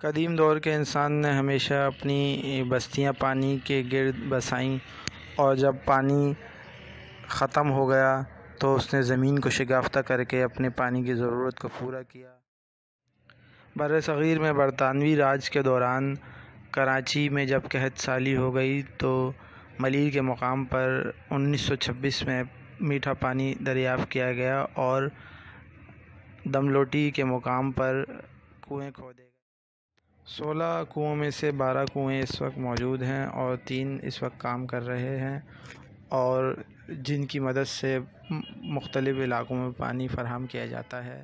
قدیم دور کے انسان نے ہمیشہ اپنی بستیاں پانی کے گرد بسائیں، اور جب پانی ختم ہو گیا تو اس نے زمین کو شگافتہ کر کے اپنے پانی کی ضرورت کو پورا کیا۔ بر صغیر میں برطانوی راج کے دوران کراچی میں جب قحط سالی ہو گئی تو ملیر کے مقام پر 1926 میں میٹھا پانی دریافت کیا گیا اور دملوٹی کے مقام پر کنویں کھودے گئے۔ 16 کنوؤں میں سے 12 کنویں اس وقت موجود ہیں اور 3 اس وقت کام کر رہے ہیں، اور جن کی مدد سے مختلف علاقوں میں پانی فراہم کیا جاتا ہے۔